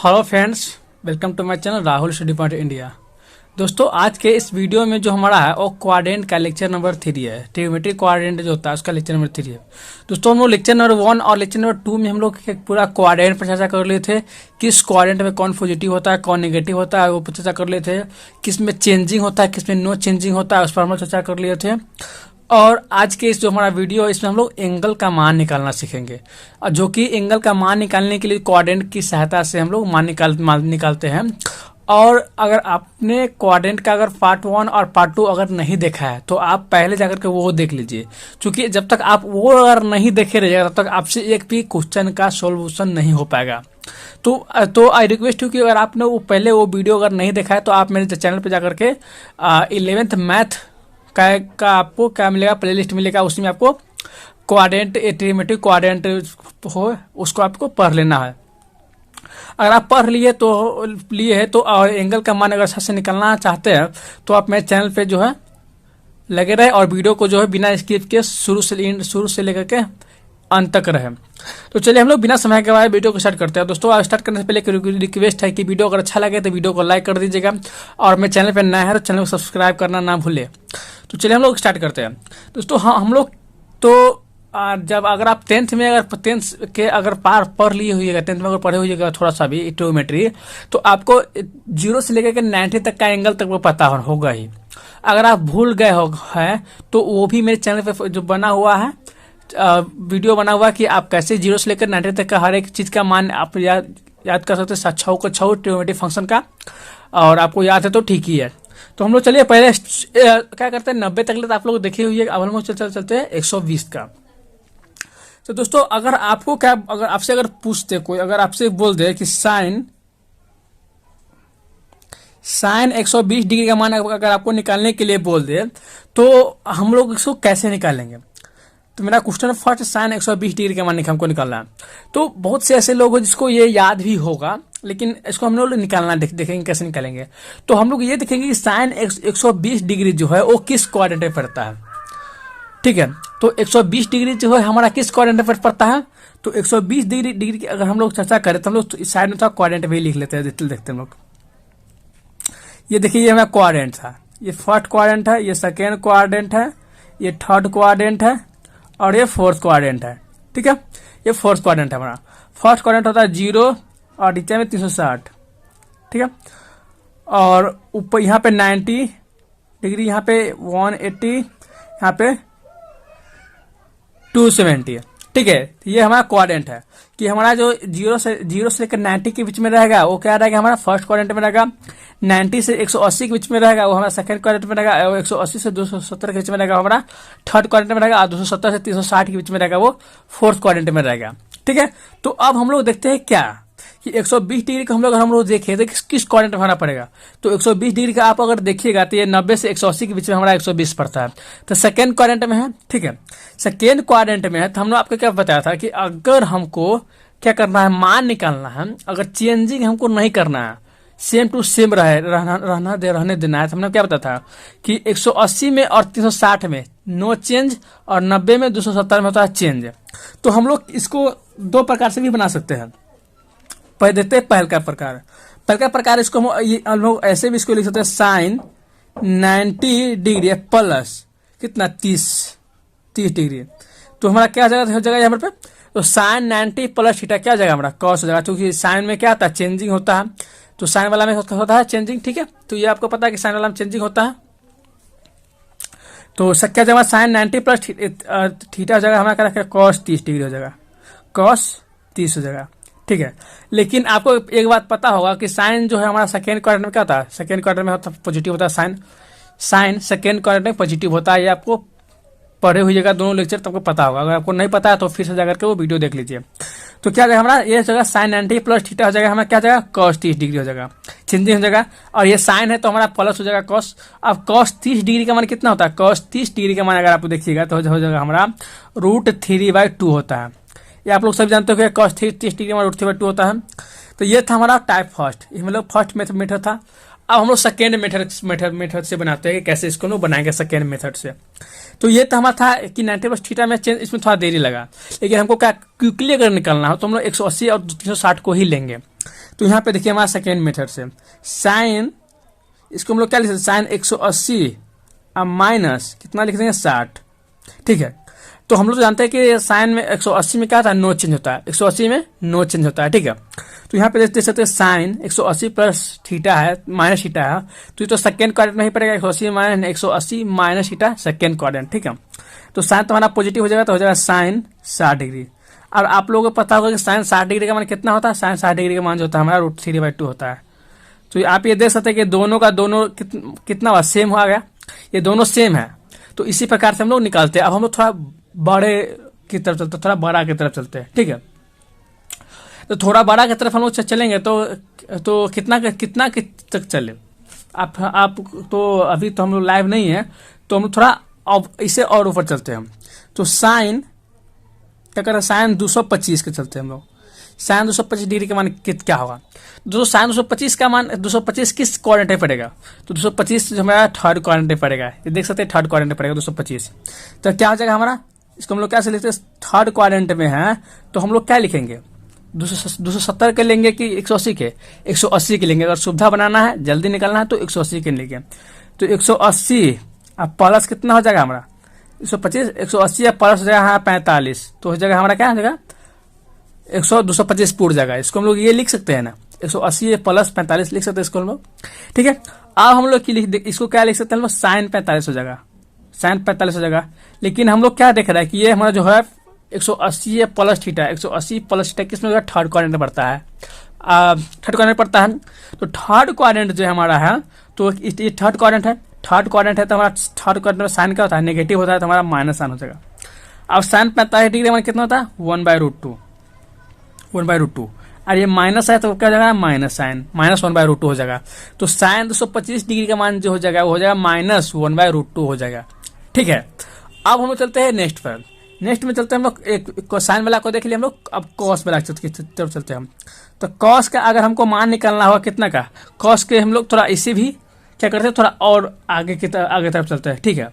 Hello friends, welcome to my channel Rahul study point India. दोस्तों, आज के इस वीडियो में जो हमारा है वो क्वाड्रेंट का लेक्चर नंबर 3 है। ट्रिग्नोमेट्री क्वाड्रेंट जो होता है उसका लेक्चर नंबर 3 है। दोस्तों, हम लोग लेक्चर नंबर 1 और लेक्चर नंबर 2 में हम लोग एक पूरा क्वाड्रेंट पर चर्चा कर लिए थे। किस क्वाड्रेंट में कौन पॉजिटिव होता है, कौन नेगेटिव होता है, वो पर चर्चा कर लिए थे। किस में चेंजिंग होता है, किस में नो चेंजिंग होता है, उस पर हम लोग चर्चा कर लिए थे। और आज के इस जो हमारा वीडियो है इसमें हम लोग एंगल का मान निकालना सीखेंगे, और जो कि एंगल का मान निकालने के लिए क्वाड्रेंट की सहायता से हम लोग मान निकालते हैं। और अगर आपने क्वाड्रेंट का अगर पार्ट 1 और पार्ट 2 अगर नहीं देखा है तो आप पहले जाकर के वो देख लीजिए, क्योंकि जब तक आप वो अगर नहीं देखे रहिएगा तब तक आपसे एक भी क्वेश्चन का सोल्यूशन नहीं हो पाएगा। तो आई रिक्वेस्ट हूँ कि अगर आपने वो पहले वो वीडियो अगर नहीं देखा है तो आप मेरे चैनल पर जाकर के 11th मैथ का आपको क्या मिलेगा, प्लेलिस्ट मिलेगा। उसमें आपको क्वाड्रेंट, ट्रिग्नोमेट्री क्वाड्रेंट हो उसको आपको पढ़ लेना है। अगर आप पढ़ लिए तो और एंगल का मान अगर अच्छा से निकालना चाहते हैं तो आप मेरे चैनल पे जो है लगे रहे और वीडियो को जो है बिना स्किप के शुरू से लेकर के अंत तक रहे। तो चलिए हम लोग बिना समय के बाद वीडियो को स्टार्ट करते हैं। दोस्तों, स्टार्ट करने से पहले एक रिक्वेस्ट है कि वीडियो अगर अच्छा लगे तो वीडियो को लाइक कर दीजिएगा, और मेरे चैनल पर नया है तो चैनल को सब्सक्राइब करना ना भूले। तो चलिए हम लोग स्टार्ट करते हैं। दोस्तों, हम लोग तो जब अगर आप टेंथ के अगर पढ़ लिए हुईगा, 10th में अगर पढ़े हुईगा थोड़ा सा भी ट्रिग्नोमेट्री, तो आपको 0 से लेकर के 90 तक का एंगल तक वो पता होगा ही। अगर आप भूल गए हैं तो वो भी मेरे चैनल पे जो बना हुआ है वीडियो बना हुआ है कि आप कैसे 0 से लेकर 90 तक का हर एक चीज का मान आप याद कर सकते हैं। छौ ट्रिग्नोमेट्री फंक्शन का, और आपको याद है तो ठीक ही है। तो हम लोग चलिए पहले क्या करते हैं, 90 तक ले तो आप लोग देखे हुए। अब हम लोग चलते हैं 120 का। तो दोस्तों, अगर आपसे अगर पूछते कोई, अगर आपसे बोल दे कि साइन 120 डिग्री का मान अगर आपको निकालने के लिए बोल दे तो हम लोग इसको कैसे निकालेंगे। तो मेरा क्वेश्चन फर्स्ट, साइन 120 डिग्री का मान हमको निकालना है। तो बहुत से ऐसे लोग हैं जिसको ये याद भी होगा, लेकिन इसको हम लोग निकालना देखेंगे कैसे निकालेंगे। तो हम लोग ये देखेंगे कि साइन 120 डिग्री जो है वो किस क्वाड्रेंट में पड़ता है। ठीक है, तो 120 डिग्री जो है हमारा किस क्वाड्रेंट पर पड़ता है। तो 120 डिग्री की अगर हम लोग चर्चा करें तो हम लोग इस साइड में था क्वाड्रेंट में ही लिख लेते हैं। देखते हैं हम लोग। ये देखिए, ये हमारा क्वाड्रेंट था, ये फर्स्ट क्वाड्रेंट है, ये सेकेंड क्वाड्रेंट है, ये थर्ड क्वाड्रेंट है, और ये फोर्थ क्वाड्रेंट है। ठीक है, ये फोर्थ क्वाड्रेंट है हमारा। फर्स्ट क्वाड्रेंट होता है 0 और नीचे में 360। ठीक है, और ऊपर यहाँ पे 90 डिग्री, यहाँ पे 180, यहाँ पे 270 है। ठीक है, ये हमारा क्वाड्रेंट है कि हमारा जो 0 से लेकर 90 के बीच में रहेगा वो क्या रहेगा, हमारा फर्स्ट क्वाड्रेंट में रहेगा। 90 से 180 के बीच में रहेगा वो हमारा सेकंड क्वाड्रेंट में रहेगा, और 180 से 270 के बीच में रहेगा हमारा थर्ड क्वाड्रेंट में रहेगा, और 270 से 360 के बीच में रहेगा वो फोर्थ क्वाड्रेंट में रहेगा। ठीक है, तो अब हम लोग देखते हैं क्या कि 120 डिग्री को हम लोग देखें तो किस क्वाड्रेंट में हमारा पड़ेगा। तो 120 डिग्री का आप अगर देखिएगा तो ये 90 से 180 के बीच में हमारा 120 पड़ता है, तो सेकेंड क्वाड्रेंट में है। ठीक है, सेकेंड क्वाड्रेंट में है। तो हम लोग आपको क्या बताया था कि अगर हमको क्या करना है, मान निकालना है, अगर चेंजिंग हमको नहीं करना है, सेम टू सेम रहने देना है, तो हमने क्या बताया था कि 180 में और 360 में नो चेंज, और 90 में 270 में होता है चेंज। तो हम लोग इसको दो प्रकार से भी बना सकते हैं। देते हैं पहल का प्रकार इसको हम लोग ऐसे भी इसको लिख सकते हैं, साइन 90 डिग्री प्लस कितना 30 डिग्री। तो हमारा क्या हो जाएगा यहाँ पे, तो साइन 90 प्लस थीटा क्या हो जाएगा हमारा कॉस हो जाएगा, क्योंकि साइन में क्या होता है, चेंजिंग होता है। तो साइन वाला में होता है चेंजिंग। ठीक है, तो ये आपको पता है कि साइन वाला में चेंजिंग होता है। तो क्या जाएगा, साइन 90 प्लस थीटा हो जाएगा हमारा, क्या कॉस 30 डिग्री हो जाएगा, कॉस 30 हो जाएगा। ठीक है, लेकिन आपको एक बात पता होगा कि साइन जो है हमारा सेकेंड क्वाड्रेंट में क्या होता है, सेकेंड क्वाड्रेंट में होता है पॉजिटिव होता है। साइन सेकेंड क्वाड्रेंट में पॉजिटिव होता है। ये आपको पढ़े हुईगा दोनों लेक्चर, तो आपको पता होगा। अगर आपको नहीं पता है तो फिर से जाकर के वो वीडियो देख लीजिए। तो क्या जाएगा हमारा, ये जगह साइन 90 प्लस थीटा हो जाएगा हमारा, क्या जाएगा कॉस 30 डिग्री हो जाएगा, चेंजिंग हो जाएगा। और ये साइन है तो हमारा प्लस हो जाएगा कॉस। अब कॉस 30 डिग्री का मान कितना होता है, कॉस 30 डिग्री का मान अगर आप देखिएगा तो हो जाएगा हमारा √3/2 होता है। ये आप लोग सब जानते हो कि cos 30 डिग्री में √3/2 होता है। तो ये था हमारा टाइप फर्स्ट, ये मतलब फर्स्ट मेथड था। अब हम लोग सेकेंड मेथड से बनाते हैं कि कैसे इसको लोग बनाएंगे सेकेंड मेथड से। तो ये तो हमारा था कि 90 प्लस थीटा में चेंज, इसमें थोड़ा देरी लगा, लेकिन हमको क्या क्विकली अगर निकालना हो तो हम लोग 180 और 360 को ही लेंगे। तो तो यहाँ पे देखिए हमारा सेकेंड मेथड से साइन, इसको हम लोग क्या लिख सकते हैं, साइन 180 अब माइनस कितना लिख देंगे 60। ठीक है, तो हम लोग जानते हैं कि साइन में 180 में क्या होता है, नो चेंज होता है, 180 में नो चेंज होता है। ठीक है, तो यहाँ पे देख सकते हैं साइन 180 प्लस थीटा है माइनस थीटा है, तो ये तो सेकेंड क्वाड्रेंट में ही पड़ेगा, 180 माइनस थीटा सेकेंड क्वाड्रेंट। ठीक है, तो साइन तुम्हारा पॉजिटिव हो जाएगा, तो हो जाएगा साइन 60 डिग्री। और आप लोगों को पता होगा कि साइन 60 डिग्री का मान कितना होता है, साइन 60 डिग्री का मान जो होता है हमारा √3/2 होता है। तो आप ये देख सकते हैं कि दोनों का दोनों कितना सेम हो गया, ये दोनों सेम है। तो इसी प्रकार से हम लोग निकालते हैं। अब हम लोग थोड़ा बड़े की तरफ चलते हैं, थोड़ा बड़ा की तरफ चलते हैं। ठीक है, तो थोड़ा बड़ा की तरफ हम लोग चलेंगे तो कितना तक चले आप तो अभी तो हम लोग लाइव नहीं है, तो हम लोग थोड़ा अब इसे और ऊपर चलते हैं। तो साइन क्या कर रहे हैं, साइन 225 के चलते हैं हम लोग। साइन 225 डिग्री का मान क्या होगा, साइन 225 का मान 225 किस क्वाड्रेंट में पड़ेगा, तो 225 जो हमारा थर्ड क्वाड्रेंट में पड़ेगा, ये देख सकते हैं थर्ड क्वाड्रेंट में पड़ेगा 225। तो क्या हो जाएगा हमारा, इसको हम लोग कैसे लिखते हैं, थर्ड क्वाड्रेंट में है तो हम लोग क्या लिखेंगे, 270 के लेंगे कि 180 के, 180 के लेंगे। अगर सुविधा बनाना है, जल्दी निकलना है तो 180 के लेंगे। तो 180 अब प्लस कितना हो जाएगा हमारा 125, 180 अब प्लस हो जाएगा 45, तो हो जाएगा हमारा क्या हो जाएगा 225 पूर्ण जाएगा। इसको हम लोग ये लिख सकते हैं ना, 180 प्लस 45 लिख सकते हैं इसको हम लोग। ठीक है, अब हम लोग इसको क्या लिख सकते हैं हम लोग, साइन 45 हो जाएगा, साइन 45 हो जाएगा। लेकिन हम लोग क्या देख रहे हैं कि ये हमारा जो है 180 प्लस थीटा, 180 प्लस थीटा किसमें होगा, थर्ड क्वाड्रेंट में पड़ता है, थर्ड क्वाड्रेंट पड़ता है। तो थर्ड क्वाड्रेंट जो हमारा है, तो ये थर्ड क्वाड्रेंट है, थर्ड क्वाड्रेंट है तो हमारा थर्ड क्वाड्रेंट में साइन क्या होता है, नेगेटिव होता है, तो हमारा माइनस साइन हो जाएगा। अब साइन 45 डिग्री हमारा कितना होता है 1/√2, 1/√2, और ये माइनस है तो क्या हो जाएगा माइनस साइन, माइनस 1/√2 हो जाएगा। तो साइन 225 डिग्री का मान जो हो जाएगा वो हो जाएगा माइनस 1/√2 हो जाएगा। ठीक है, अब हम लोग चलते हैं नेक्स्ट पर, नेक्स्ट में चलते हैं हम लोग, एक साइन वाला को देख लिया हम लोग, अब कॉस वाला की तरफ चलते हैं हम। तो कॉस का अगर हमको मान निकालना होगा कितना का, कॉस के हम लोग थोड़ा इसे भी क्या करते हैं, थोड़ा और आगे तरफ चलते हैं। ठीक है,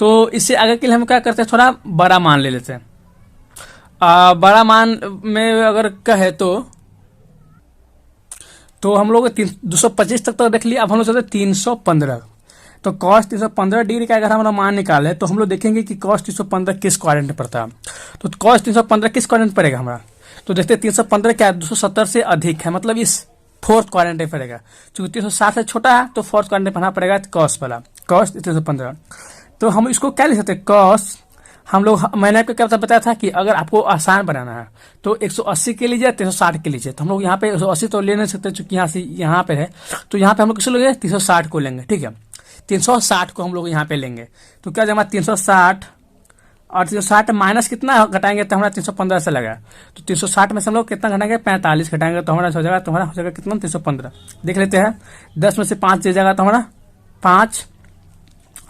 तो इससे आगे के लिए हम क्या करते हैं, थोड़ा बड़ा मान ले लेते हैं। बड़ा मान में अगर कहे तो हम लोग 225 तक तो देख लिया। अब हम लोग चलते 315। तो कॉस 315 डिग्री का अगर हमारा मान निकाले तो हम लोग देखेंगे कि कॉस 315 किस क्वाड्रेंट में पड़ता है। तो कॉस 315 किस क्वाड्रेंट में पड़ेगा हमारा, तो देखते हैं 315 क्या 270 से अधिक है, मतलब इस फोर्थ क्वाड्रेंट में पड़ेगा। चूंकि 360 से छोटा है तो फोर्थ क्वाड्रेंट में पढ़ना पड़ेगा कॉस वाला, कॉस 315। तो हम इसको क्या लिख सकते हैं, कॉस हम लोग, मैंने आपको क्या बताया था कि अगर आपको आसान बनाना है तो 180 के लीजिए, 360 के लीजिए। तो हम लोग यहाँ पे 180 तो ले नहीं सकते चूंकि यहाँ से यहाँ पे है, तो यहाँ पे हम लोग किसको लेंगे 360 को लेंगे। ठीक है, 360 को हम लोग यहाँ पे लेंगे। तो क्या जमा 360 और 360 माइनस कितना घटाएंगे तो हमारा 315 से लगा। तो 360 में से हम लोग कितना घटाएंगे 45 घटाएंगे तो हमारा हो जाएगा, तुम्हारा हो जाएगा कितना 315। देख लेते हैं, 10 में से 5 दे जाएगा तो हमारा 5,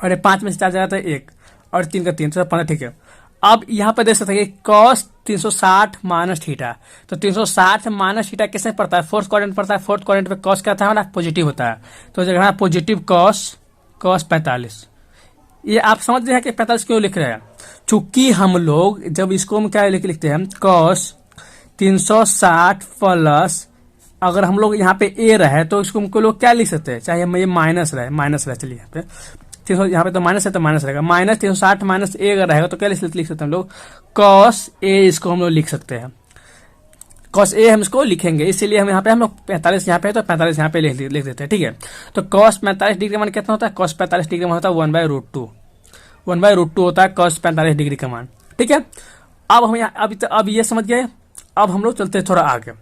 और 5 में से 4 जाएगा तो 1, और 3 का 3, 315। ठीक है, अब यहाँ पे देख सकते हैं कॉस 360 माइनस थीटा। तो 360 माइनस थीटा किसमें पड़ता है, फोर्थ क्वाड्रेंट पड़ता है। फोर्थ क्वाड्रेंट पे कॉस क्या था हमारा पॉजिटिव होता है, तो जगह पॉजिटिव कॉस 45। ये आप समझ रहे हैं कि 45 क्यों लिख रहे हैं, चूंकि हम लोग जब इसको हम क्या लिखते हैं कॉस 360 प्लस, अगर हम लोग यहाँ पे ए रहे तो इसको हमको लोग क्या लिख सकते हैं, चाहे ये माइनस रहे, चलिए यहाँ पे 300, यहाँ पे तो माइनस है तो माइनस रहेगा, माइनस 360 माइनस ए अगर रहेगा तो क्या लिख सकते हैं हम लोग कॉस ए, इसको हम लोग लिख सकते हैं कॉस ए, हम इसको लिखेंगे। इसीलिए हम यहाँ पे हम लोग 45 यहाँ पे है तो 45 यहाँ पे लिख देते हैं। ठीक है, तो कॉस 45 डिग्री का मान कितना होता है, कॉस 45 डिग्री का मान होता है 1/√2, 1/√2 होता है कॉस 45 डिग्री का मान। ठीक है, अब हम यहाँ अब ये समझ गए। अब हम लोग चलते हैं थोड़ा आगे।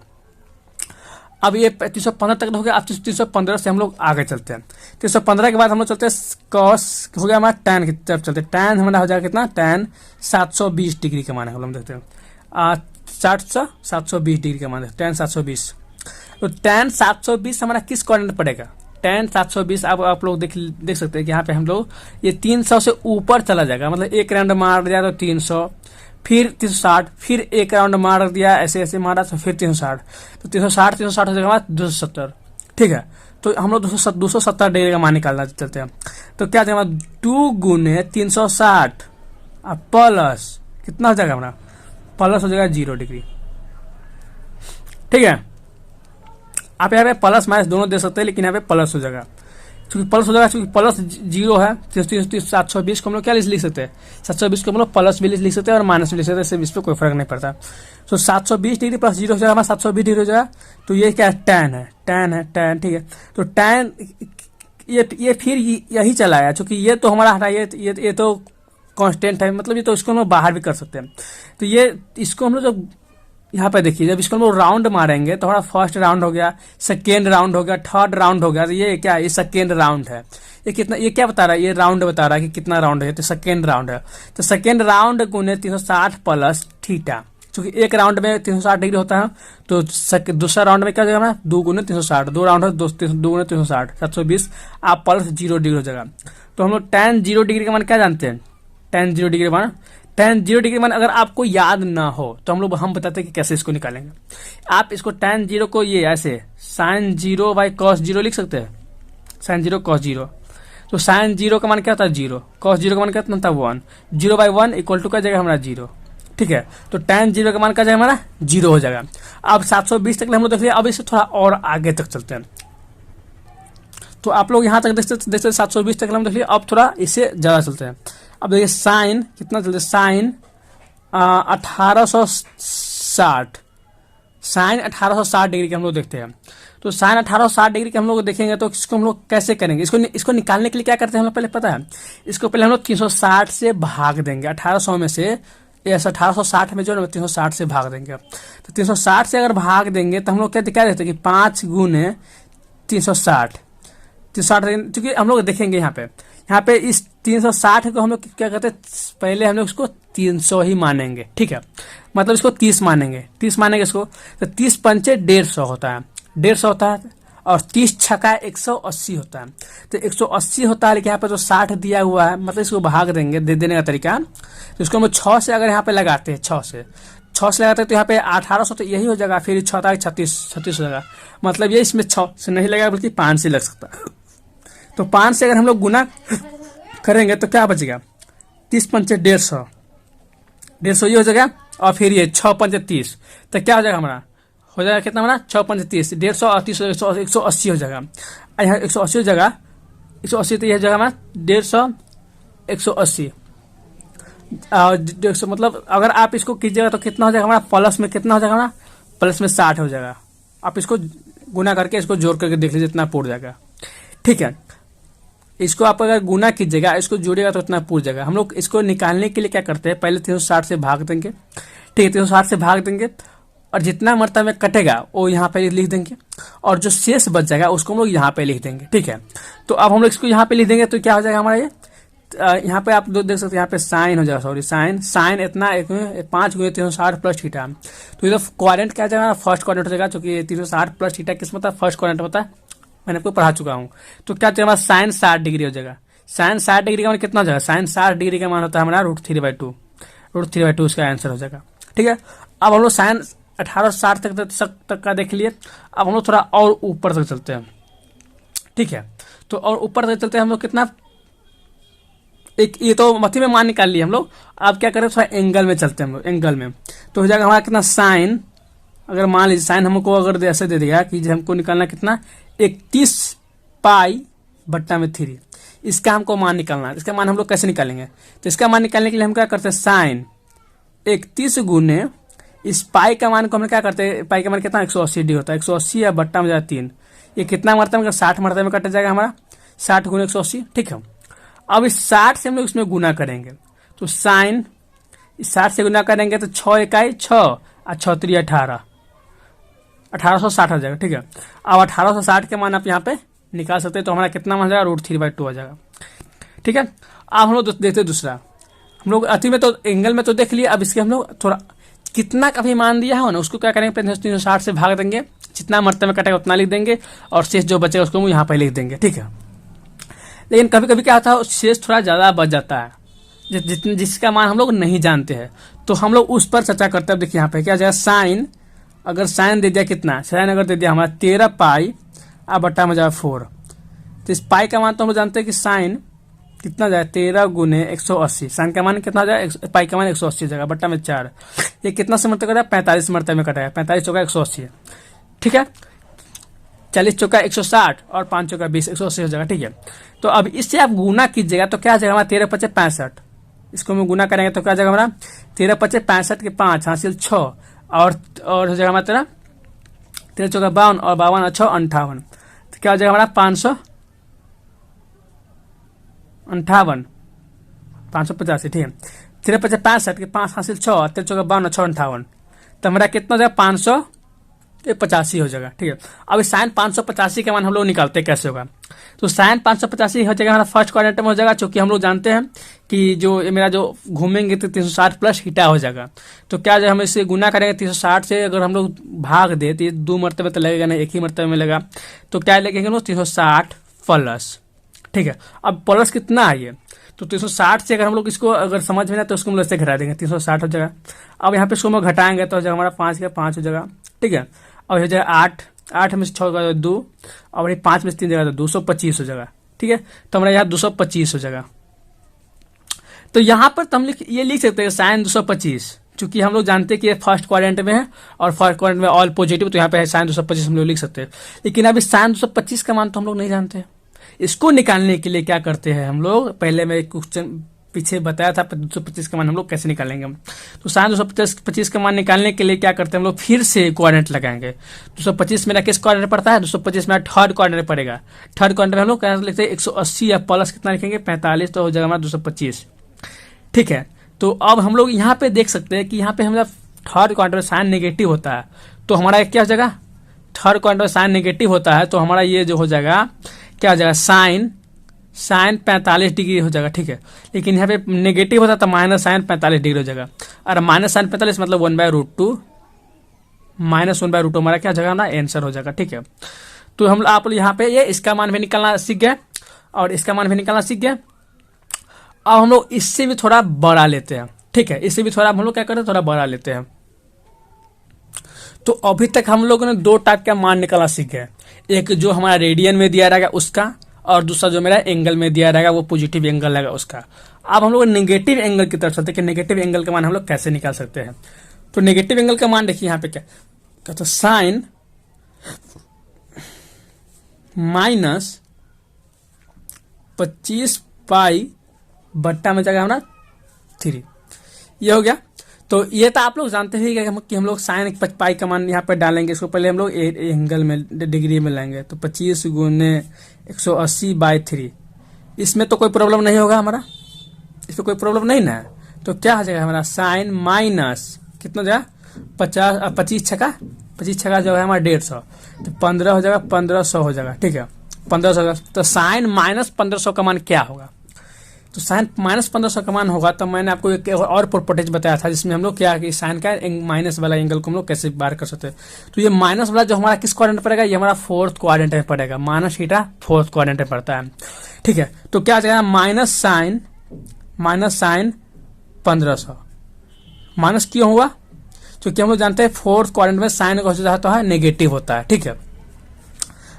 अब ये 315 तक हो गया, अब 315 से हम लोग आगे चलते हैं। 315 के बाद हम लोग चलते हैं कॉस हो गया हमारा टैन की तरफ चलते हैं। टैन हमारा हो जाएगा कितना, टैन 720 डिग्री का मान है, हम देखते हैं 720 डिग्री का मान है टैन 720। तो टैन 720 हमारा किस क्वाड्रेंट पड़ेगा, टैन 720 अब आप लोग देख सकते हैं कि यहाँ पे हम लोग ये 300 से ऊपर चला जाएगा, मतलब एक राउंड मार दिया तो 300, फिर 360, फिर एक राउंड मार दिया ऐसे ऐसे मारा तो फिर 360, तो 360 हो जाएगा 270। ठीक है, तो हम लोग 270 डिग्री का मान निकालना चलते हैं। तो क्या जाएगा 2 गुने 360 प्लस कितना हो जाएगा हमारा, प्लस हो जाएगा 0 डिग्री। ठीक है, आप यहाँ पे प्लस माइनस दोनों दे सकते हैं, लेकिन यहाँ पे प्लस हो जाएगा, चूंकि प्लस हो जाएगा, चूंकि प्लस 0 है। 720 को हम लोग क्या लिख सकते हैं, 720 को हम लोग प्लस भी लिख सकते हैं और माइनस भी लिख सकते हैं, इससे इस पर कोई फर्क नहीं पड़ता। तो 720 डिग्री प्लस 0 हो जाएगा हमारा 720 डिग्री हो जाएगा। तो ये क्या है, tan है, tan, ठीक है। तो tan ये फिर यही चला है, चूंकि ये तो हमारा हटा, ये तो कांस्टेंट है, मतलब ये तो इसको हम लोग बाहर भी कर सकते हैं। तो ये इसको हम लोग जब यहाँ पे देखिए, जब इसको हम लोग राउंड मारेंगे तो हमारा फर्स्ट राउंड हो गया, सेकेंड राउंड हो गया, थर्ड राउंड हो गया। तो ये क्या है, ये सेकेंड राउंड है। ये कितना, ये क्या बता रहा है, ये राउंड बता रहा है कि कितना राउंड है, तो सेकेंड राउंड है। तो सेकेंड राउंड गुने 360 प्लस थीटा, चूंकि एक राउंड में 360 डिग्री होता है, तो दूसरा राउंड में क्या हो जाएगा हमारा, 2 गुने 360, 2 राउंड है, 2 गुने 360, 720 आप प्लस 0 डिग्री हो जाएगा। तो हम लोग tan 0 डिग्री का मान क्या जानते हैं, tan 0 डिग्री मान, tan 0 डिग्री मान अगर आपको याद ना हो तो हम बताते हैं कि कैसे इसको निकालेंगे। आप इसको tan 0 को ये ऐसे sin 0 बाई cos 0 लिख सकते हैं, sin 0 cos 0। तो sin 0 का मान क्या होता है 0, cos 0 का मान क्या होता है 1, 0 बाई 1 इक्वल टू क्या जाएगा हमारा 0, ठीक है। तो tan 0 का मान क्या जाएगा हमारा 0 हो जाएगा। अब 720 तक हम लोग देख लिया, अब इससे थोड़ा और आगे तक चलते हैं। तो आप लोग यहाँ तक देखते 720 तक हम देख लिया, अब थोड़ा इससे ज्यादा चलते हैं। अब देखिए साइन कितना चलते हैं, साइन 1860, साइन 1860 डिग्री के हम लोग देखते हैं। तो साइन 1860 डिग्री के हम लोग देखेंगे तो इसको हम लोग कैसे करेंगे, इसको निकालने के लिए क्या करते हैं हम लोग, पहले पता है, इसको पहले हम लोग 360 से भाग देंगे, 1800 में से, ऐसा 1860 में जो 360 से भाग देंगे। तो 360 से अगर भाग देंगे तो हम लोग क्या देते हैं कि 5 गुने 360, क्योंकि हम लोग देखेंगे यहाँ पे इस 360 को हम लोग क्या कहते हैं, पहले हम लोग इसको 300 ही मानेंगे, ठीक है, मतलब इसको 30 मानेंगे, 30 मानेंगे इसको। तो 30 पंचे 150 होता है, 150 होता है, और 30 छक्का 180 होता है। तो 180 होता है, लेकिन यहाँ पे जो 60 दिया हुआ है, मतलब इसको भाग देंगे, देने का तरीका। तो इसको हम 6 से अगर यहाँ पे लगाते हैं, 6 से लगाते हैं तो यहाँ पे 1800 तो यही हो जाएगा, फिर 6 36 हो जाएगा, मतलब ये इसमें 6 से नहीं लगेगा बल्कि 5 से लग सकता है। तो 5 से अगर हम लोग गुना करेंगे तो क्या बचेगा, 30 पंचे 150 ये हो जाएगा, और फिर ये 6 पंचे 30, तो क्या हो जाएगा हमारा, हो जाएगा कितना हमारा 6 पंचे 30, 150 और 30 180 हो जाएगा। यहाँ 180 हो जाएगा, 180 तो यह हो जाएगा हमारा 150 180, मतलब अगर आप इसको कीजिएगा तो कितना हो जाएगा हमारा, प्लस में कितना हो जाएगा हमारा, प्लस में 60 हो जाएगा। आप इसको गुना करके इसको जोड़ करके देख लीजिए इतना पूर जाएगा, ठीक है। इसको आप अगर गुना कीजिएगा, इसको जोड़िएगा तो इतना पूर जाएगा। हम लोग इसको निकालने के लिए क्या करते हैं, पहले 360 से भाग देंगे, ठीक है, 360 से भाग देंगे, और जितना मरतबा में कटेगा वो यहाँ पे लिख देंगे, और जो शेष बच जाएगा उसको हम लोग यहाँ पे लिख देंगे, ठीक है। तो अब हम लोग इसको यहाँ पे लिख देंगे तो क्या हो जाएगा हमारा ये, यहाँ पे आप देख सकते हैं, यहाँ पे साइन हो जाएगा, सॉरी साइन इतना 5 गुने 360 प्लस थीटा। तो ये क्वाड्रेंट क्या जाएगा, फर्स्ट क्वाड्रेंट हो जाएगा, क्योंकि 360 प्लस थीटा किस मतलब फर्स्ट क्वाड्रेंट होता है, मैंने आपको पढ़ा चुका हूँ। तो क्या हमारा साइन 60 डिग्री हो जाएगा, साइन 60 डिग्री का मान कितना हो जाएगा, साइन 60 डिग्री का मान होता है हमारा √3/2, √3/2 इसका आंसर हो जाएगा, ठीक है। अब हम लोग साइन 1860 तक का देख लिए। अब हम लोग थोड़ा और ऊपर तक चलते हैं, ठीक है। तो और ऊपर तक चलते हैं हम लोग कितना, एक ये तो मथी में मान निकाल लिए हम लोग। अब क्या करें, थोड़ा एंगल में चलते हैं हम लोग, एंगल में। तो हो जाएगा हमारा कितना, साइन, अगर मान लीजिए साइन हमको अगर ऐसे दे दिया कि हमको निकालना कितना 31 π/3, इसका हमको मान निकालना है। इसका मान हम लोग कैसे निकालेंगे, तो इसका मान निकालने के लिए हम क्या करते हैं, साइन 31 गुने इस पाई का मान को हम क्या करते हैं, पाई का मान कितना 180 डिग्री होता है, 180 या बट्टा में 3, ये कितना मरतबा में 60 मरतबे में कट जाएगा हमारा, 60 गुने 180, ठीक है। अब इस 60 से हम लोग इसमें गुना करेंगे, तो साइन 60 से गुना करेंगे तो 6 इकाई 6 और 6 3 18, 1860 हो जाएगा, ठीक है। अब 1860 के मान आप यहाँ पे निकाल सकते हैं, तो हमारा कितना मान जाएगा, √3/2 हो जाएगा, ठीक है। अब हम लोग देखते हैं दूसरा, हम लोग अति में तो एंगल में तो देख लिया। अब इसके हम लोग थोड़ा कितना का भी मान दिया है ना, उसको क्या करेंगे, 360 से भाग देंगे, जितना मरतबे में कटेगा उतना लिख देंगे, और शेष जो बचेगा उसको हम यहाँ पे लिख देंगे, ठीक है। लेकिन कभी कभी क्या होता है, शेष थोड़ा ज्यादा बच जाता है, जिसका मान हम लोग नहीं जानते हैं, तो हम लोग उस पर चर्चा करते हैं। देखिए यहाँ पे क्या जाएगा, साइन, अगर साइन दे दिया कितना, साइन अगर दे दिया हमारा 13 π/4, तो इस पाई का मान तो हम लोग जानते हैं कि साइन कितना जाए 13 गुने 180, साइन का मान कितना जाए, पाई का मान 180 जाएगा, बट्टा में 4, ये कितना से मरतबा कटा है, 45 मरतबे में कटा है, 45 होगा 180, ठीक है। 40 चौका 160 और 5 चौका 20, 180 हो जाएगा। ठीक है, तो अब इससे आप गुना कीजिएगा तो क्या आ जाएगा हमारा 13 पचे 65। इसको हम गुना करेंगे तो क्या आ जाएगा हमारा 13 पचे 65 के 5 हासिल 6 और हो जाएगा हमारा 13 चौका 52 और 52 और 6 58। तो क्या हो जाएगा हमारा 558 585। ठीक है, 13 पचे 65 के 5 हासिल 6 और 13 चौका 52 और 6 58। तो हमारा कितना हो जाएगा 585 हो जाएगा। ठीक है, अब इस साइन 585 का मान हम लोग निकालते हैं कैसे होगा। तो साइन 585 हो जाएगा हमारा फर्स्ट क्वाड्रेंट में हो जाएगा, चूंकि हम लोग जानते हैं कि जो मेरा जो घूमेंगे तो 360 प्लस हीटा हो जाएगा। तो क्या जो हम इसे गुना करेंगे 360 से, अगर हम लोग भाग दे तो ये 2 मरतबे तो लगेगा ना, एक ही मरतबे में लगा। तो क्या लगेगा हम लोग 360 प्लस। ठीक है, अब प्लस कितना है ये, तो 360 से अगर हम लोग इसको अगर समझ में ना तो उसको हम लोग ऐसे घटा देंगे 360 हो जाएगा। अब यहाँ पे इसको हम लोग घटाएंगे तो हो जाएगा हमारा 5 का 5 हो जाएगा। ठीक है, अब हो जाएगा 8 में से 6 का 2 और ये 5 में से 3 जगह तो 225 हो जाएगा। ठीक है, तो हमारा यहाँ 225 हो जाएगा। तो यहाँ पर तो हम ये लिख सकते हैं साइन 225, चूंकि हम लोग जानते हैं कि ये फर्स्ट क्वाड्रेंट में है और फर्स्ट क्वाड्रेंट में ऑल पॉजिटिव, तो यहाँ पे है साइन 225 हम लोग लिख सकते हैं। लेकिन अभी साइन 225 का मान तो हम लोग नहीं जानते। इसको निकालने के लिए क्या करते हैं हम लोग, पहले मैं क्वेश्चन पीछे बताया था 225 का मान हम लोग कैसे निकालेंगे। तो साइन 225 का मान निकालने के लिए क्या करते हैं हम लोग, फिर से क्वाड्रेंट लगाएंगे। 225 मेरा किस क्वाड्रेंट पड़ता है, 225 मेरा थर्ड क्वाड्रेंट पड़ेगा। थर्ड क्वाड्रेंट में हम लोग क्या लिखते हैं 180 या प्लस कितना लिखेंगे 45, तो हो जाएगा हमारा 225। ठीक है, तो अब हम लोग यहाँ पे देख सकते हैं कि यहाँ पे हमारा थर्ड क्वाड्रेंट में साइन नेगेटिव होता है, तो हमारा क्या हो जाएगा, थर्ड क्वाड्रेंट में साइन नेगेटिव होता है तो हमारा ये जो हो जाएगा क्या हो जाएगा साइन 45 डिग्री हो जाएगा। ठीक है, लेकिन यहाँ पे नेगेटिव होता तो माइनस साइन 45 डिग्री हो जाएगा, और माइनस साइन 45 मतलब 1/√2 माइनस 1/√2 हमारा क्या हो जाएगा ना आंसर हो जाएगा। ठीक है, तो हम आप यहाँ पे ये इसका मान भी निकालना सीख गए और इसका मान भी निकालना सीख गए। अब हम लोग इससे भी थोड़ा बड़ा लेते हैं। ठीक है, इससे भी थोड़ा हम लोग क्या करते हैं, थोड़ा बड़ा लेते हैं। तो अभी तक हम लोगों ने 2 टाइप का मान निकालना सीख गए, एक जो हमारा रेडियन में दिया रहेगा उसका, और दूसरा जो मेरा एंगल में दिया रहेगा वो पॉजिटिव एंगल रहेगा उसका। अब हम लोग नेगेटिव एंगल की तरफ चलते हैं कि नेगेटिव एंगल का मान हम लोग कैसे निकाल सकते हैं। तो नेगेटिव एंगल का मान देखिए यहाँ पे क्या तो साइन -25 पाई बट्टा में जाएगा हमारा 3, ये हो गया। तो ये तो आप लोग जानते ही कि हम लोग साइन पाई का मान यहाँ पे डालेंगे। इसको पहले हम लोग एंगल में डिग्री में लाएंगे, तो 25 गुने 180/3। इसमें तो कोई प्रॉब्लम नहीं होगा हमारा, इसमें कोई प्रॉब्लम नहीं ना। तो क्या हो जाएगा हमारा साइन माइनस कितना हो जाएगा 25 छका जो है हमारा 150, तो 15 हो जाएगा 1500 हो जाएगा। ठीक है, 1500। तो साइन -1500 का मान क्या होगा, तो साइन -1500 का मान होगा। तो मैंने आपको एक और प्रॉपर्टीज बताया था जिसमें हम लोग क्या कि साइन का माइनस वाला एंगल को हम लोग कैसे बाहर कर सकते हैं। तो ये माइनस वाला जो हमारा किस क्वाड्रेंट में पड़ेगा, ये हमारा फोर्थ क्वाड्रेंट में पड़ेगा, माइनस थीटा फोर्थ क्वाड्रेंट में पड़ता है। ठीक है, तो क्या आ जाएगा माइनस साइन 1500। माइनस क्यों हुआ, क्योंकि हम लोग जानते हैं फोर्थ क्वाड्रेंट में साइन का होता है नेगेटिव होता है। ठीक है,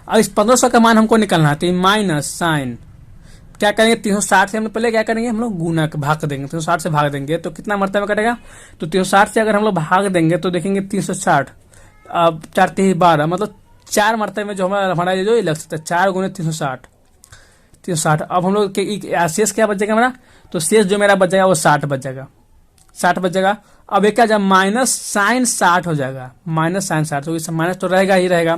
अब इस 1500 का मान हमको निकालना है, तो माइनस साइन क्या करेंगे 360 से हम लोग पहले क्या करेंगे, हम लोग गुना भाग देंगे, 360 से भाग देंगे तो कितना मरतबे में कटेगा। तो 360 से अगर हम लोग भाग देंगे तो देखेंगे 360, अब 4 3 12 मतलब 4 मरतबे में जो हमारा ये जो लग सकता है 4 गुने 360। अब हम लोग शेष क्या बच जाएगा हमारा, तो शेष जो मेरा बच जाएगा वो 60 बच जाएगा, 60 बच जाएगा। अब एक क्या जाएगा माइनस साइन 60 हो जाएगा, माइनस साइन 60, तो माइनस तो रहेगा ही रहेगा।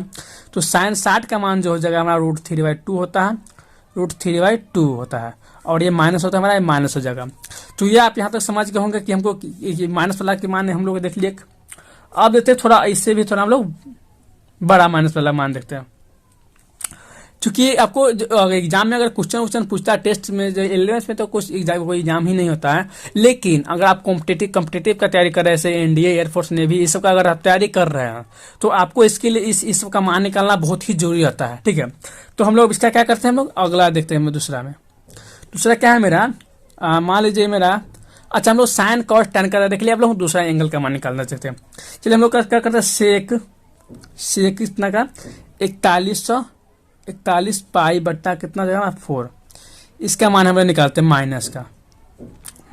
तो साइन 60 का मान जो हो जाएगा हमारा √3/2 होता है, √3/2 होता है, और ये माइनस होता है हमारा, ये माइनस हो जाएगा। तो ये आप यहाँ तक समझ गए होंगे कि हमको माइनस वाला के मान हम लोग देख लिए। अब देखते हैं थोड़ा इससे भी थोड़ा हम लोग बड़ा माइनस वाला मान देखते हैं। चूंकि आपको एग्जाम में अगर क्वेश्चन पूछता है, टेस्ट में जो 11th में तो कुछ कोई एग्जाम ही नहीं होता है, लेकिन अगर आप कॉम्पिटिटिव का तैयारी कर रहे हैं, जैसे एनडीए, एयरफोर्स, नेवी, इस सब का अगर आप तैयारी कर रहे हैं तो आपको इसके लिए इस सब का मान निकालना बहुत ही जरूरी होता है। ठीक है, तो हम लोग इसका क्या करते हैं, हम लोग अगला देखते हैं। दूसरा क्या है मेरा, मान लीजिए मेरा, अच्छा हम लोग साइन कॉस टैन कर देख लिया, आप लोग दूसरा एंगल का मान निकालना चाहते हैं। चलिए हम लोग क्या करते हैं, सेक कितना का 41 पाई बट्टा कितना जाएगा 4, इसका मान हम लोग निकालते हैं माइनस का,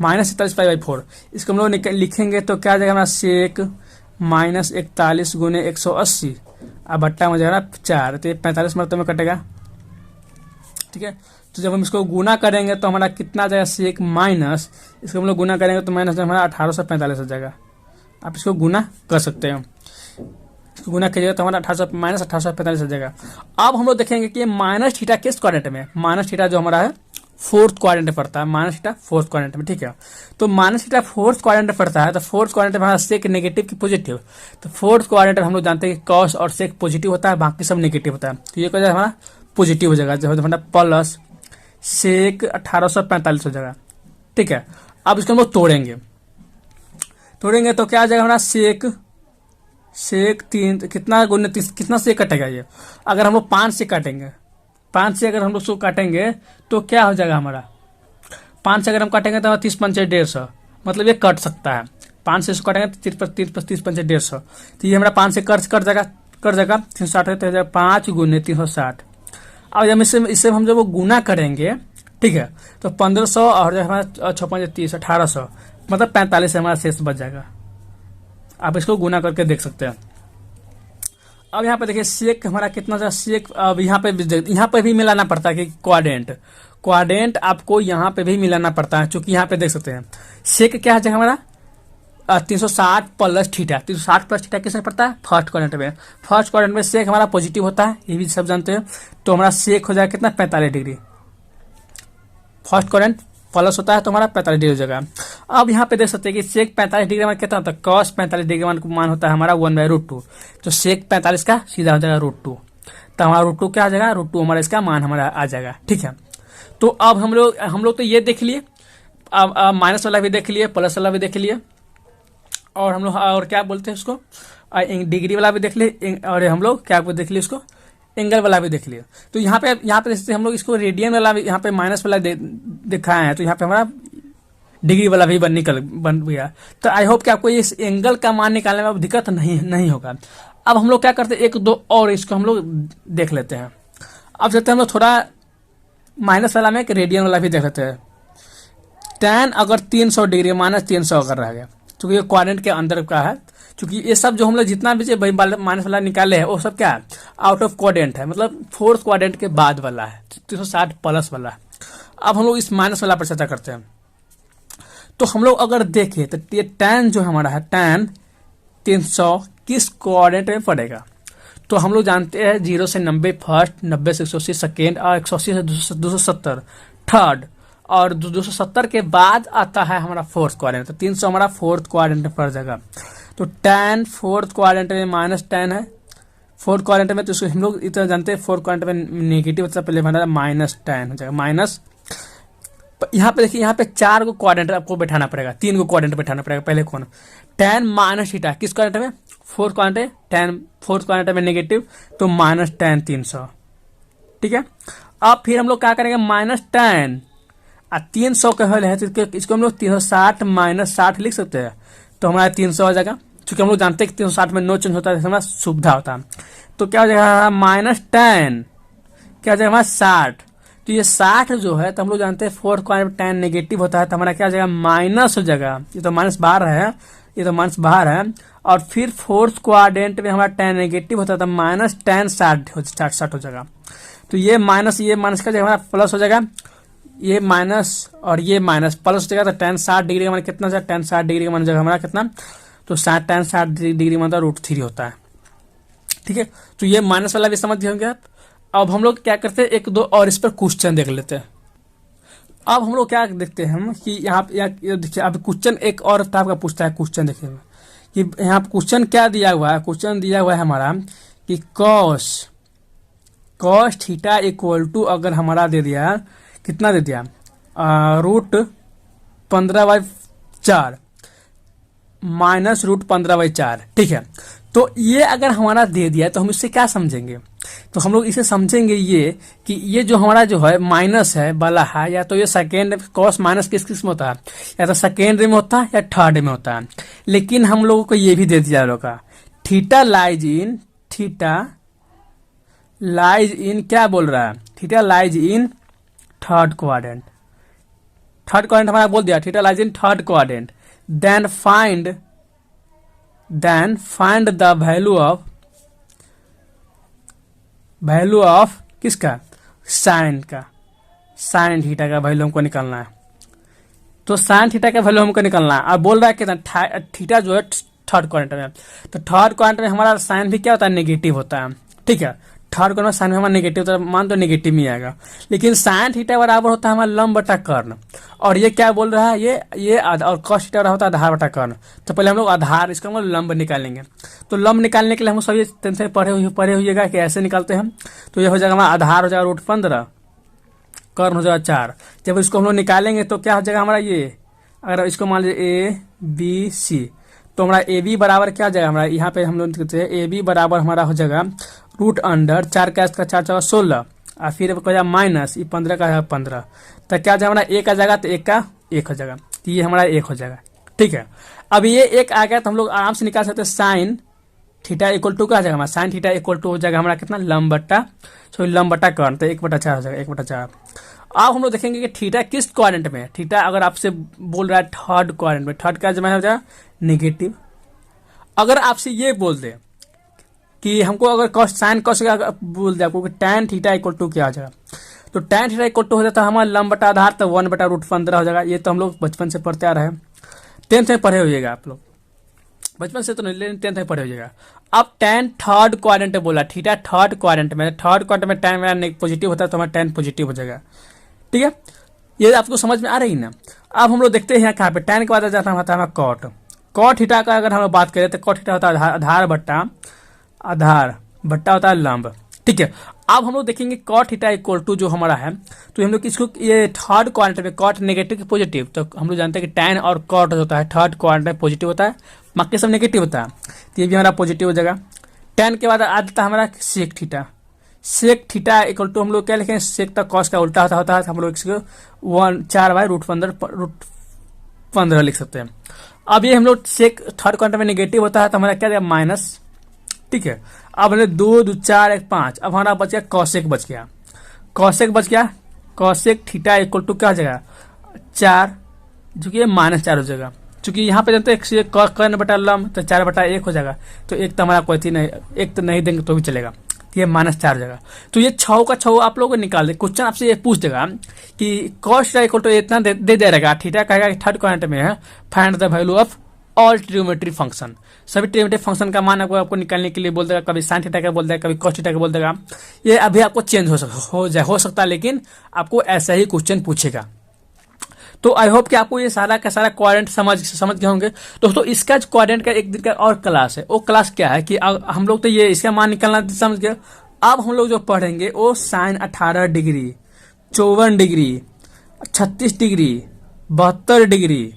-41 पाई/4। इसको हम लोग लिखेंगे तो क्या जाएगा हमारा सेक -41 गुने 180 अब बट्टा में हो जाएगा 4, तो ये 45 मरतबे में कटेगा। ठीक है, तो जब हम इसको गुना करेंगे तो हमारा कितना आ जाएगा, सेक माइनस, इसको हम लोग गुना करेंगे तो माइनस हमारा 1845 हो जाएगा। आप इसको गुना कर सकते हो, इसको गुना कीजिएगा तो हमारा 1845 हो जाएगा। अब हम लोग देखेंगे कि माइनस थीटा किस क्वाड्रेंट में, माइनस थीटा जो हमारा है फोर्थ क्वाड्रेंट में पड़ता है, माइनस थीटा फोर्थ क्वाड्रेंट में। ठीक है, तो माइनस थीटा फोर्थ क्वाड्रेंट में पड़ता है, तो फोर्थ क्वाड्रेंट में हमारा सेक नेगेटिव की पॉजिटिव, तो फोर्थ क्वाड्रेंट में हम लोग जानते हैं कि कॉस और सेक पॉजिटिव होता है, बाकी सब नेगेटिव होता है, तो ये क्या हमारा पॉजिटिव हो जाएगा, जो हमारा प्लस सेक 1845 हो जाएगा। ठीक है, अब इसको हम लोग तोड़ेंगे तो क्या आ जाएगा हमारा सेक 3 कितना गुने 30, कितना सेक कटेगा ये, अगर हम लोग 5 से काटेंगे, 5 से अगर हम लोग इसको काटेंगे तो क्या हो जाएगा हमारा, 5 से अगर हम काटेंगे तो 30 पंचे 150, मतलब ये कट सकता है, 5 से इसको काटेंगे तो 30 पंचे 150, तो ये हमारा 5 से कट जाएगा 360 है, तो 5 गुने 360। अब जब इससे हम जब वो गुना करेंगे, ठीक है, तो 1500 और हमारा 6 30 1800, मतलब 45 से हमारा शेष बच जाएगा। आप इसको गुना करके देख सकते हैं। अब यहाँ पे देखिए सेक हमारा कितना था, सेक अब यहाँ पे भी मिलाना पड़ता है कि क्वाड्रेंट आपको यहाँ पे भी मिलाना पड़ता है, क्योंकि यहाँ पे देख सकते हैं सेक क्या है हमारा 360 प्लस थीटा, 360 प्लस थीटा किसमें पड़ता है, फर्स्ट क्वाड्रेंट में। फर्स्ट क्वाड्रेंट में सेक हमारा पॉजिटिव होता है, ये भी सब जानते हैं, तो हमारा सेक हो जाएगा कितना 45 डिग्री, फर्स्ट क्वाड्रेंट प्लस होता है तो हमारा 45 डिग्री हो जाएगा। अब यहाँ पे देख सकते हैं कि सेक 45 डिग्री मान कितना होता है, कॉस 45 डिग्री मान होता है हमारा 1/√2, तो सेक 45 का सीधा हो जाएगा √2, तो हमारा √2 क्या आ जाएगा, √2 हमारा इसका मान हमारा आ जाएगा। ठीक है, तो अब हम लोग तो ये देख लिए, अब माइनस वाला भी देख लिए, प्लस वाला भी देख लिए, और हम लोग और क्या बोलते हैं उसको, डिग्री वाला भी देख लिए, और हम लोग क्या देख लिए उसको, एंगल वाला भी देख लिया। तो यहाँ पे जैसे हम लोग इसको रेडियन वाला भी यहाँ पे माइनस वाला दिखाए हैं, तो यहाँ पे हमारा डिग्री वाला भी बन गया। तो आई होप कि आपको इस एंगल का मान निकालने में दिक्कत नहीं होगा। अब हम लोग क्या करते हैं, एक दो और इसको हम लोग देख लेते हैं। अब चलते हैं हम लोग थोड़ा माइनस वाला में एक रेडियन वाला भी देख लेते हैं। tan अगर 300 डिग्री माइनस 300 अगर रह गया, क्योंकि ये क्वाड्रेंट के अंदर का है, क्योंकि ये सब जो हम लोग जितना भी माइनस वाला निकाले हैं वो सब क्या है, आउट ऑफ क्वाड्रेंट है, मतलब फोर्थ क्वाड्रेंट के बाद वाला है, 360 प्लस वाला है। अब हम लोग इस माइनस वाला पर चर्चा करते हैं। तो हम लोग अगर देखें तो ये tan जो हमारा है, tan 300 किस क्वाड्रेंट में पड़ेगा, तो हम लोग जानते हैं 0 से 90 फर्स्ट, 90 से 180 सेकेंड, और 180 से 270 थर्ड, और 270 के बाद आता है हमारा फोर्थ क्वाड्रेंट, तो 300 हमारा फोर्थ क्वाड्रेंट में पड़ जाएगा। तो tan फोर्थ क्वाड्रेंट में माइनस tan है, फोर्थ क्वाड्रेंट में, तो इसको हम लोग इतना जानते हैं फोर्थ क्वाड्रेंट में नेगेटिव मतलब पहले हमारा माइनस tan हो जाएगा, माइनस। यहाँ पे देखिए, यहाँ पे 4 को क्वाड्रेंट आपको बैठाना पड़ेगा, 3 को क्वाड्रेंट बैठाना पड़ेगा। पहले कौन, tan माइनस थीटा किस क्वाड्रेंट में, fourth quadrant, tan fourth quadrant में नेगेटिव, तो माइनस tan 300। ठीक है, अब फिर हम लोग क्या करेंगे, माइनस tan 300 का हल है, तो इसको हम लोग 360 माइनस 60 लिख सकते हैं, तो हमारा 300 हो जाएगा। क्योंकि हम लोग जानते हैं कि 360 में नो चेंज होता है, हमारा सुविधा होता है, तो क्या हो जाएगा माइनस tan, क्या हो जाएगा हमारा 60। तो ये 60 जो है, तो हम लोग जानते हैं फोर्थ क्वाड्रेंट tan नेगेटिव होता है, तो हमारा क्या हो जाएगा माइनस हो जाएगा, ये तो माइनस बाहर है, ये तो माइनस बाहर है, और फिर फोर्थ क्वाड्रेंट में हमारा tan नेगेटिव होता है, तो माइनस tan 60 हो जाएगा। तो ये माइनस का जगह हमारा प्लस हो जाएगा, ये माइनस और ये माइनस प्लस हो जाएगा, तो tan 60 डिग्री का मान कितना है, tan 60 डिग्री का मान जाएगा हमारा कितना, तो tan 60 डिग्री मतलब √3 होता है। ठीक है, तो ये माइनस वाला भी समझ होंगे आप। अब हम लोग क्या करते हैं, एक दो और इस पर क्वेश्चन देख लेते हैं। अब हम लोग क्या देखते हैं हम कि यहाँ देखिए, अब क्वेश्चन एक और टाइप का पूछता है क्वेश्चन, देखिए कि यहाँ क्वेश्चन क्या दिया हुआ है, क्वेश्चन दिया हुआ है हमारा कि cos थीटा इक्वल टू अगर हमारा दे दिया, कितना दे दिया, √15/4 माइनस √15/4। ठीक है, तो ये अगर हमारा दे दिया तो हम इससे क्या समझेंगे, तो हम लोग इसे समझेंगे ये कि ये जो हमारा जो है माइनस है वाला है, या तो ये सेकेंड कॉस माइनस किस में होता है, या तो सेकेंडरी में होता है या थर्ड में होता है। लेकिन हम लोगों को ये भी दे दिया होगा, थीटा लाइज इन क्या बोल रहा है, theta lies in third quadrant हमारा बोल दिया, theta lies in third quadrant, then find the value of value of किसका, साइन का, साइन थीटा का वैल्यू हमको निकालना है। तो साइन थीटा का वैल्यू हमको निकालना है। अब बोल रहा है कितना, थीटा जो है थर्ड क्वाड्रेंट में, तो थर्ड क्वाड्रेंट में हमारा साइन भी क्या होता है, नेगेटिव होता है। ठीक है, थर्ड क्वाड्रेंट में साइन हमारा नेगेटिव होता है, मान तो नेगेटिव ही आएगा। लेकिन साइन थीटा बराबर होता है हमारा लंब बटा कर्ण, और ये क्या बोल रहा है, ये और कॉस थीटा होता है आधार बटा कर्ण। तो पहले हम लोग आधार, इसका मतलब लंब निकालेंगे। तो लंब निकालने के लिए हम सभी टेंशन पढ़े हुएगा कि ऐसे निकालते हैं। तो ये हो जाएगा हमारा आधार हो जाएगा √15, कर्ण हो जाएगा 4। जब इसको हम लोग निकालेंगे तो क्या हो जाएगा हमारा, ये अगर इसको मान लीजिए ABC, तो हमारा AB बराबर क्या हो जाएगा हमारा, यहाँ पे हम लोग लिखते हैं AB बराबर हमारा हो जाएगा √4 का 4 16, और फिर हो जाएगा माइनस, ये 15 का 15, तो क्या हो जाएगा हमारा 1 आ जाएगा, तो 1 का 1 हो जाएगा, तो ये हमारा 1 हो जाएगा। ठीक है, अब ये 1 आ गया तो हम लोग आराम से निकाल सकते हैं साइन थीटा इक्वल टू क्या हो जाएगा हमारा, साइन थीटा इक्वल टू हो जाएगा हमारा कितना, लंब बट्टा कर्ण, तो 1/4 हो जाएगा, 1/4। अब हम लोग देखेंगे कि थीटा किस क्वाड्रेंट में है। थीटा अगर आपसे बोल रहा है थर्ड क्वाड्रेंट में, थर्ड का जमा हो जाएगा नेगेटिव। अगर आपसे ये बोल दे कि हमको अगर कॉस साइन कॉस बोल दे आपको कि tan थीटा इक्वल टू क्या हो जाएगा, तो tan थीटा इक्वल टू हो जाता है हमारा लंब बटा आधार, तो 1/√15 हो जाएगा। ये तो हम लोग बचपन से पढ़ते आ रहे हैं, 10th में पढ़े होइएगा आप लोग, बचपन से तो नहीं लेकिन 10th में पढ़े होइएगा। अब tan थर्ड क्वाड्रेंट बोला, थीटा थर्ड क्वाड्रेंट में, थर्ड क्वाड्रेंट में tan मेरा पॉजिटिव होता है तो हमारा tan पॉजिटिव हो जाएगा। ठीक है, ये आपको समझ में आ रही ना। अब हम लोग देखते हैं यहाँ कहाँ पे tan के बाद जाता है हमारा कॉट। कॉट थीटा का अगर हम बात करें तो कॉट थीटा होता है आधार बट्टा होता है लंब। ठीक है, अब हम लोग देखेंगे कॉट थीटा इक्वल टू जो हमारा है, तो हम लोग इसको ये थर्ड क्वाड्रेंट में कॉट नेगेटिव की पॉजिटिव, तो हम लोग जानते हैं कि tan और कॉट होता है थर्ड क्वाड्रेंट में पॉजिटिव होता है, बाकी सब नेगेटिव होता है, तो ये भी हमारा पॉजिटिव हो जाएगा। tan के बाद आ जाता है हमारा sec theta. Sec theta equal to हम लोग क्या लिखेंगे, सेक तक कॉस का उल्टा होता है, तो हम लोग इसको 4/√15 लिख सकते हैं। अब ये हम लोग सेक थर्ड क्वाड्रेंट में नेगेटिव होता है तो हमारा क्या जाएगा माइनस। ठीक है, अब हमने 2 2 4 1 5, अब हमारा बच गया कॉसेक बच गया, कॉसेक थीटा इक्वल टू क्या हो जाएगा 4, जो कि -4 हो जाएगा। चूंकि यहाँ पे जानते हैं कर्ण बटा लंब, तो 4/1 हो जाएगा, तो एक तो हमारा कोई थी नहीं, एक तो नहीं देंगे तो भी चलेगा, ये -4 हो जाएगा। तो ये 6 का 6 आप लोग को निकाल दे। क्वेश्चन आपसे ये पूछ देगा कि कॉस थीटा इक्वल टू इतना दे रहेगा, थीटा कहेगा कि थर्ड क्वाड्रेंट में है, find the value of all trigonometry function. सभी ट्रिग्नोमेट्री फंक्शन का मान आपको निकालने के लिए बोल देगा, कभी साइन थीटा का बोल देगा, कभी कॉस थीटा का बोल देगा। ये अभी आपको चेंज हो सकता है, लेकिन आपको ऐसा ही क्वेश्चन पूछेगा। तो आई होप कि आपको ये सारा का सारा क्वाड्रेंट समझ गए होंगे। दोस्तों इसका क्वाड्रेंट का एक दिन का और क्लास है, वो क्लास क्या है कि हम लोग तो ये इसका मान निकालना समझ गए। अब हम लोग जो पढ़ेंगे वो sine 18 degree, 54 degree, 36 degree, 72 degree,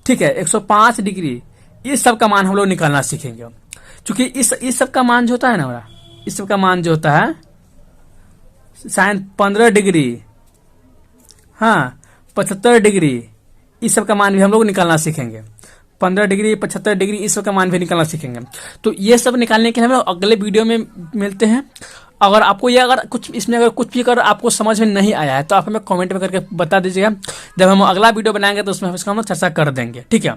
ठीक है, 105 डिग्री, इस सब का मान हम लोग निकालना सीखेंगे। क्योंकि इस सब का मान जो होता है ना हमारा, इस सब का मान जो होता है साइन 15 डिग्री, हाँ 75 डिग्री, इस सब का मान भी हम लोग निकालना सीखेंगे। 15 डिग्री, 75 डिग्री, इस सब का मान भी निकालना सीखेंगे। तो ये सब निकालने के लिए हम लोग अगले वीडियो में मिलते हैं। अगर आपको ये अगर कुछ इसमें अगर कुछ भी अगर आपको समझ में नहीं आया है तो आप हमें कमेंट में करके बता दीजिएगा। जब हम अगला वीडियो बनाएंगे तो उसमें हम इसका हम चर्चा कर देंगे, ठीक है।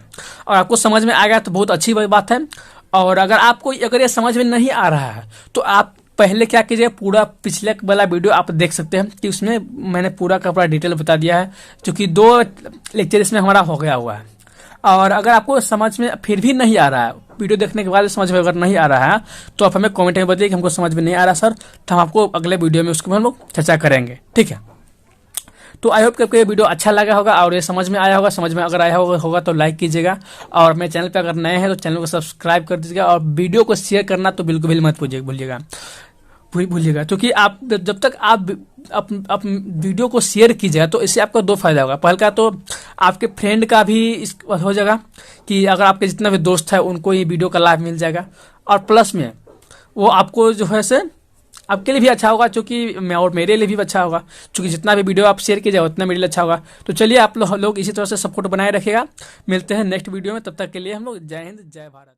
और आपको समझ में आ गया तो बहुत अच्छी बात है। और अगर ये समझ में नहीं आ रहा है तो आप पहले क्या कीजिए, पूरा पिछले वाला वीडियो आप देख सकते हैं कि उसमें मैंने पूरा का पूरा डिटेल बता दिया है, क्योंकि 2 लेक्चर इसमें हमारा हो गया हुआ है। और अगर आपको समझ में फिर भी नहीं आ रहा है, वीडियो देखने के बाद समझ में अगर नहीं आ रहा है तो आप हमें कमेंट में बताइए कि हमको समझ में नहीं आ रहा सर, तो हम आपको अगले वीडियो में उसको हम लोग चर्चा करेंगे, ठीक है। तो आई होप कि आपको ये वीडियो अच्छा लगा होगा और ये समझ में आया होगा। समझ में अगर आया होगा तो लाइक कीजिएगा, और मेरे चैनल पे अगर नए हैं तो चैनल को सब्सक्राइब कर दीजिएगा, और वीडियो को शेयर करना तो बिल्कुल भी मत भूलिएगा। क्योंकि आप जब तक आप वीडियो को शेयर कीजिएगा तो इससे आपका 2 फायदा होगा। पहला तो आपके फ्रेंड का भी हो जाएगा कि अगर आपके जितना भी दोस्त है उनको ये वीडियो का लाभ मिल जाएगा, और प्लस में वो आपको जो है से आपके लिए भी अच्छा होगा, क्योंकि और मेरे लिए भी अच्छा होगा, क्योंकि जितना भी वीडियो आप शेयर कीजिएगा उतना मेरे लिए अच्छा होगा। तो चलिए आप लोग इसी तरह से सपोर्ट बनाए रखिएगा। मिलते हैं नेक्स्ट वीडियो में, तब तक के लिए हम लोग जय हिंद जय भारत।